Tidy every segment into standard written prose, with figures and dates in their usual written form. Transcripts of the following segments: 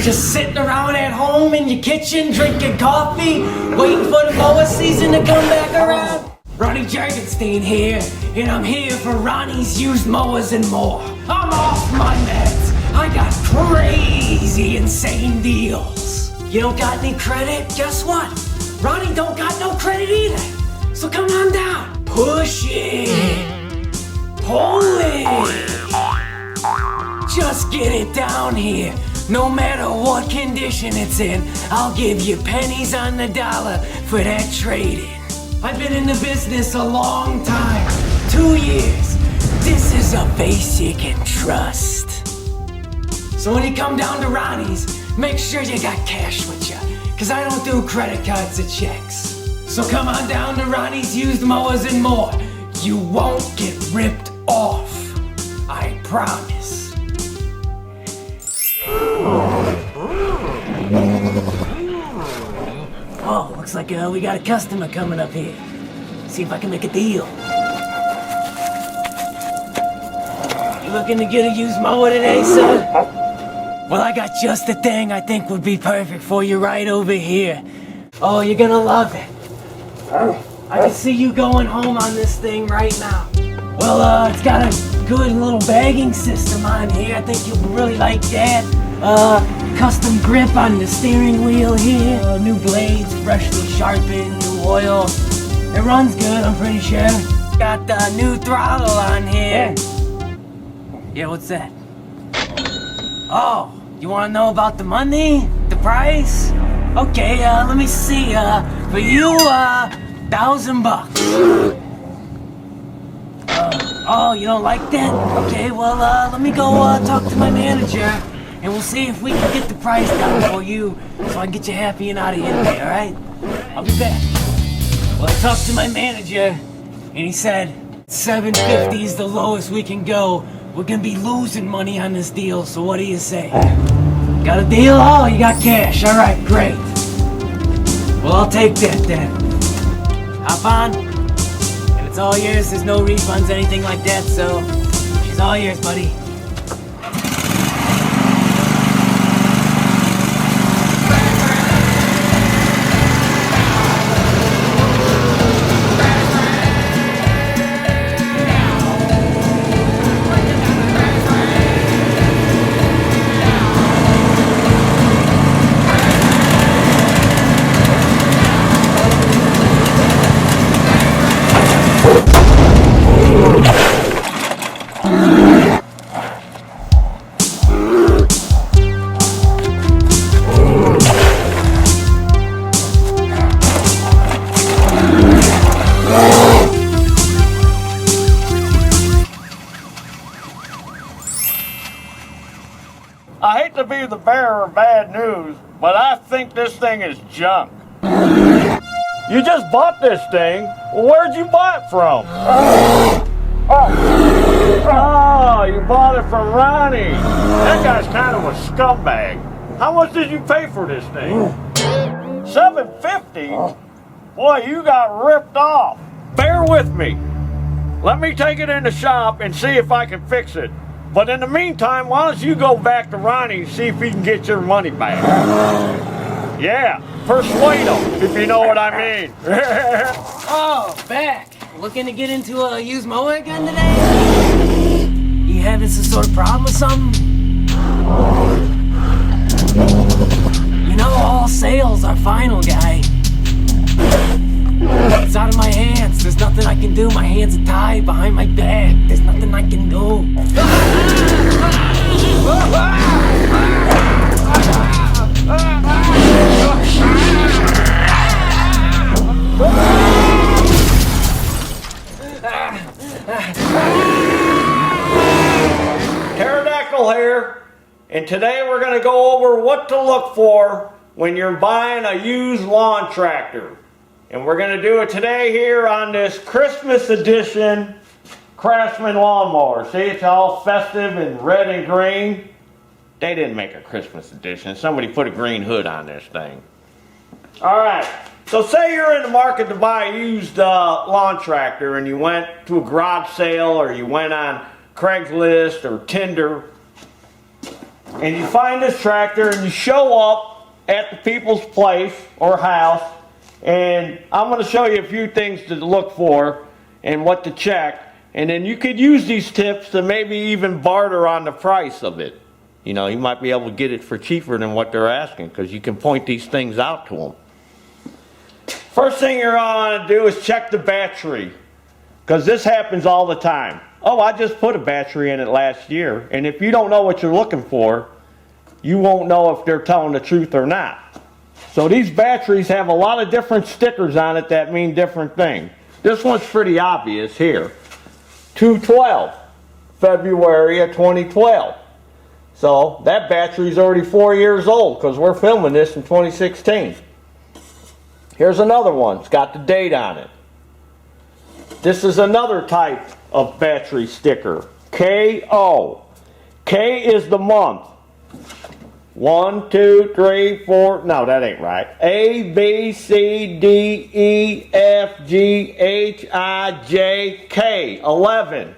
Just sitting around at home in your kitchen, drinking coffee, waiting for the mower season to come back around? Ronnie Jergenstein here, and I'm here for Ronnie's Used Mowers and More. I'm off my meds. I got crazy, insane deals. You don't got any credit? Guess what? Ronnie don't got no credit either. So come on down. Push it. Pull it. Just get it down here. No matter what condition it's in, I'll give you pennies on the dollar for that trade-in. I've been in the business a long time, 2 years. This is a basic and trust. So when you come down to Ronnie's, make sure you got cash with you, cause I don't do credit cards or checks. So come on down to Ronnie's Used Mowers and More. You won't get ripped off, I promise. Oh, looks like we got a customer coming up here. See if I can make a deal. You looking to get a used mower today, sir? Well, I got just the thing I think would be perfect for you right over here. Oh, you're gonna love it. I can see you going home on this thing right now. Well, it's got a good little bagging system on here. I think you'll really like that. Custom grip on the steering wheel here. New blades, freshly sharpened, new oil. It runs good, I'm pretty sure. Got the new throttle on here. Yeah, what's that? Oh, you wanna know about the money? The price? Okay, let me see. For you, $1,000. Oh, you don't like that? Okay, well, let me go talk to my manager, and we'll see if we can get the price down for you, so I can get you happy and out of here today, alright? I'll be back. Well, I talked to my manager, and he said $750 is the lowest we can go. We're gonna be losing money on this deal, so what do you say? Got a deal? Oh, you got cash. Alright, great. Well, I'll take that then. Hop on. And it's all yours. There's no refunds, anything like that, so she's all yours, buddy. I hate to be the bearer of bad news, but I think this thing is junk. You just bought this thing. Well, where'd you buy it from? Oh, you bought it from Ronnie. That guy's kind of a scumbag. How much did you pay for this thing? $750? Boy, you got ripped off. Bear with me. Let me take it in the shop and see if I can fix it. But in the meantime, why don't you go back to Ronnie and see if he can get your money back? Yeah, persuade him, if you know what I mean. Oh, back. Looking to get into a used mower again today? You having some sort of problem or something? You know, all sales are final, guy. It's out of my hands. There's nothing I can do. My hands are tied behind my back. There's nothing I can do. Taryl here, and today we're going to go over what to look for when you're buying a used lawn tractor. And we're going to do it today here on this Christmas edition Craftsman lawnmower. See, it's all festive and red and green. They didn't make a Christmas edition. Somebody put a green hood on this thing. Alright, so say you're in the market to buy a used lawn tractor and you went to a garage sale or you went on Craigslist or Tinder. and you find this tractor and you show up at the people's place or house, and I'm going to show you a few things to look for and what to check, and then you could use these tips to maybe even barter on the price of it. You know, you might be able to get it for cheaper than what they're asking because you can point these things out to them. First thing you're going to do is check the battery, because this happens all the time. Oh, I just put a battery in it last year, and if you don't know what you're looking for, you won't know if they're telling the truth or not. So these batteries have a lot of different stickers on it that mean different things. This one's pretty obvious here. 212, February of 2012. So that battery's already 4 years old because we're filming this in 2016. Here's another one. It's got the date on it. This is another type of battery sticker. KO. K is the month. 1, 2, 3, 4. No, that ain't right. A, B, C, D, E, F, G, H, I, J, K. 11.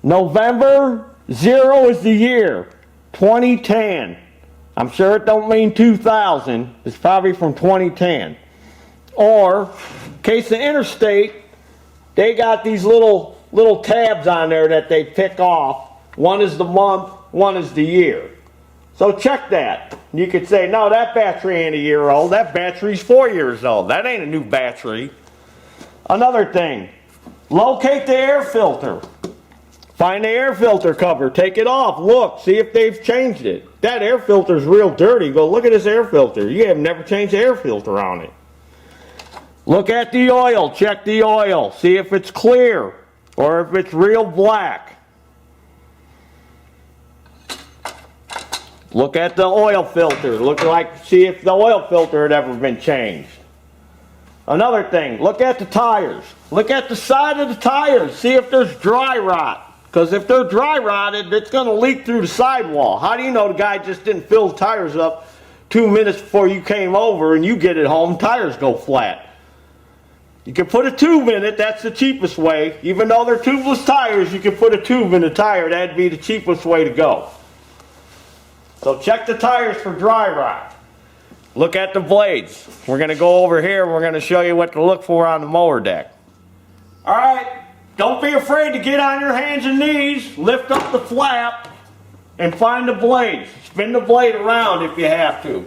November, 0 is the year. 2010. I'm sure it don't mean 2000. It's probably from 2010. Or, in case of interstate, they got these little tabs on there that they pick off. One is the month, one is the year. So check that. You could say, no, that battery ain't a year old. That battery's 4 years old. That ain't a new battery. Another thing, locate the air filter. Find the air filter cover. Take it off. Look. See if they've changed it. That air filter's real dirty. Go look at this air filter. You have never changed the air filter on it. Look at the oil. Check the oil. See if it's clear or if it's real black. Look at the oil filter. See if the oil filter had ever been changed. Another thing, look at the tires. Look at the side of the tires. See if there's dry rot. Because if they're dry rotted, it's going to leak through the sidewall. How do you know the guy just didn't fill the tires up 2 minutes before you came over and you get it home, tires go flat? You can put a tube in it, that's the cheapest way. Even though they're tubeless tires, you can put a tube in the tire, that'd be the cheapest way to go. So check the tires for dry rot. Look at the blades. We're going to go over here, we're going to show you what to look for on the mower deck. Alright, don't be afraid to get on your hands and knees, lift up the flap, and find the blades. Spin the blade around if you have to.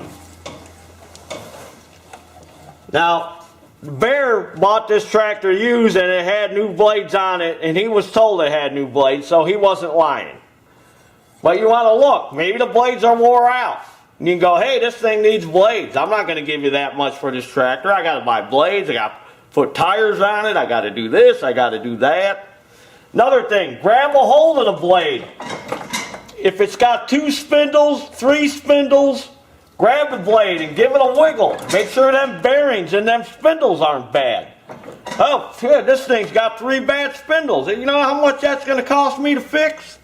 Now, the Bear bought this tractor used and it had new blades on it, and he was told it had new blades, so he wasn't lying. But you want to look. Maybe the blades are wore out. And you can go, hey, this thing needs blades. I'm not going to give you that much for this tractor. I got to buy blades. I got to put tires on it. I got to do this. I got to do that. Another thing, grab a hold of the blade. If it's got 2 spindles, 3 spindles, grab the blade and give it a wiggle. Make sure them bearings and them spindles aren't bad. Oh, shit, this thing's got 3 bad spindles. You know how much that's going to cost me to fix?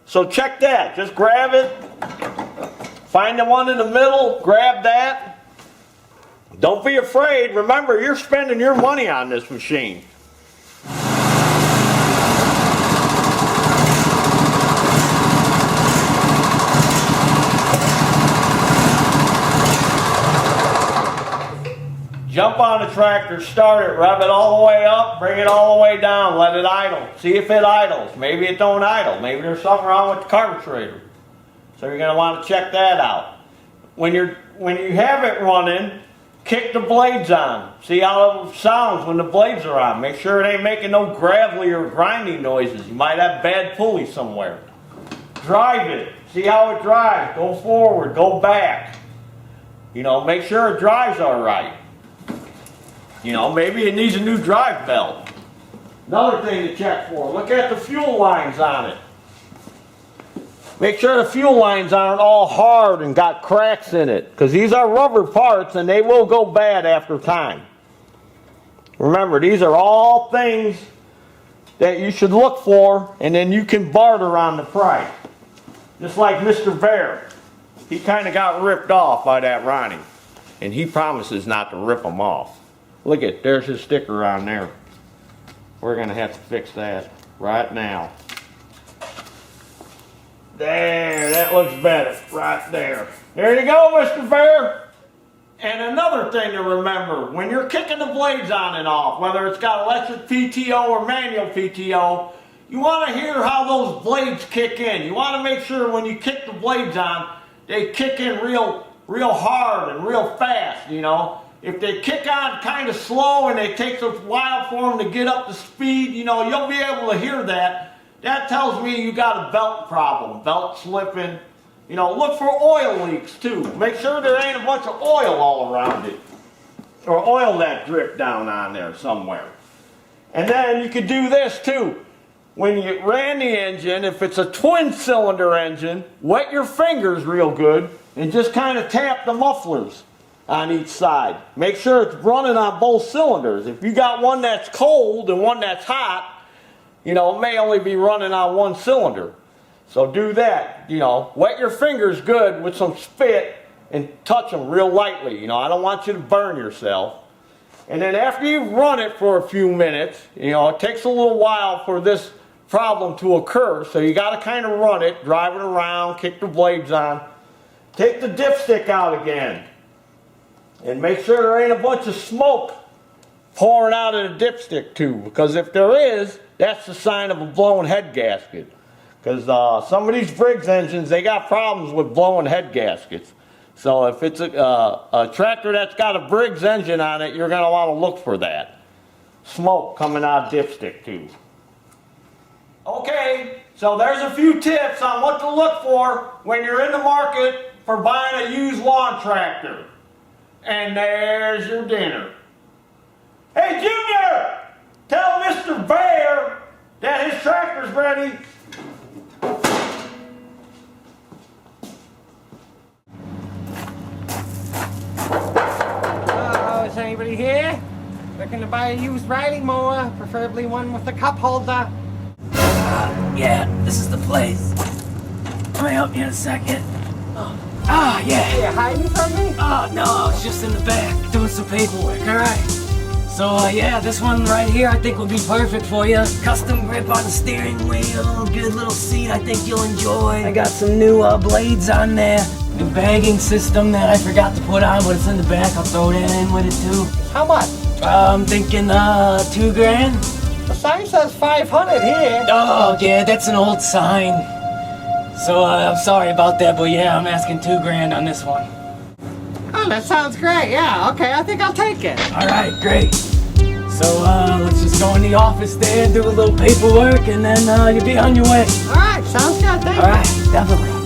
So check that. Just grab it. Find the one in the middle. Grab that. Don't be afraid. Remember, you're spending your money on this machine. Jump on the tractor, start it, rev it all the way up, bring it all the way down, let it idle. See if it idles. Maybe it don't idle. Maybe there's something wrong with the carburetor. So you're going to want to check that out. When you have it running, kick the blades on. See how it sounds when the blades are on. Make sure it ain't making no gravelly or grinding noises. You might have bad pulley somewhere. Drive it. See how it drives. Go forward, go back. You know, make sure it drives all right. You know, maybe it needs a new drive belt. Another thing to check for, look at the fuel lines on it. Make sure the fuel lines aren't all hard and got cracks in it, because these are rubber parts and they will go bad after time. Remember, these are all things that you should look for, and then you can barter on the price. Just like Mr. Bear. He kind of got ripped off by that Ronnie, and he promises not to rip them off. Look at, there's his sticker on there. We're going to have to fix that right now. There, that looks better, right there. There you go, Mr. Bear. And another thing to remember, when you're kicking the blades on and off, whether it's got electric PTO or manual PTO, you want to hear how those blades kick in. You want to make sure when you kick the blades on, they kick in real hard and real fast, you know. If they kick on kind of slow and it takes a while for them to get up to speed, you know, you'll be able to hear that. That tells me you got a belt problem, belt slipping. You know, look for oil leaks too. Make sure there ain't a bunch of oil all around it. Or oil that dripped down on there somewhere. And then you could do this too. When you ran the engine, if it's a twin cylinder engine, wet your fingers real good and just kind of tap the mufflers on each side. Make sure it's running on both cylinders. If you got one that's cold and one that's hot, you know, it may only be running on one cylinder. So do that, you know, wet your fingers good with some spit and touch them real lightly. You know, I don't want you to burn yourself. And then after you've run it for a few minutes, you know, it takes a little while for this problem to occur. So you got to kind of run it, drive it around, kick the blades on. Take the dipstick out again. And make sure there ain't a bunch of smoke pouring out of the dipstick too. Because if there is, that's the sign of a blown head gasket. Because some of these Briggs engines, they got problems with blowing head gaskets. So if it's a tractor that's got a Briggs engine on it, you're going to want to look for that. Smoke coming out of dipstick too. Okay, so there's a few tips on what to look for when you're in the market for buying a used lawn tractor. And there's your dinner. Hey Junior, tell Mr. Bear that his tractor's ready. Is anybody here? Looking to buy a used riding mower, preferably one with a cup holder. Yeah, this is the place. Let me help you in a second. Yeah. You're hiding from me? Oh, no, I was just in the back doing some paperwork, alright. So, yeah, this one right here I think will be perfect for you. Custom grip on the steering wheel, good little seat I think you'll enjoy. I got some new blades on there. New bagging system that I forgot to put on, but it's in the back. I'll throw that in with it too. How much? I'm thinking $2,000. The sign says 500 here. Oh, yeah, that's an old sign. So, I'm sorry about that, but yeah, I'm asking $2,000 on this one. Oh, that sounds great. Yeah, okay, I think I'll take it. Alright, great. So, let's just go in the office there, do a little paperwork, and then you'll be on your way. Alright, sounds good. Thank you. Alright, definitely.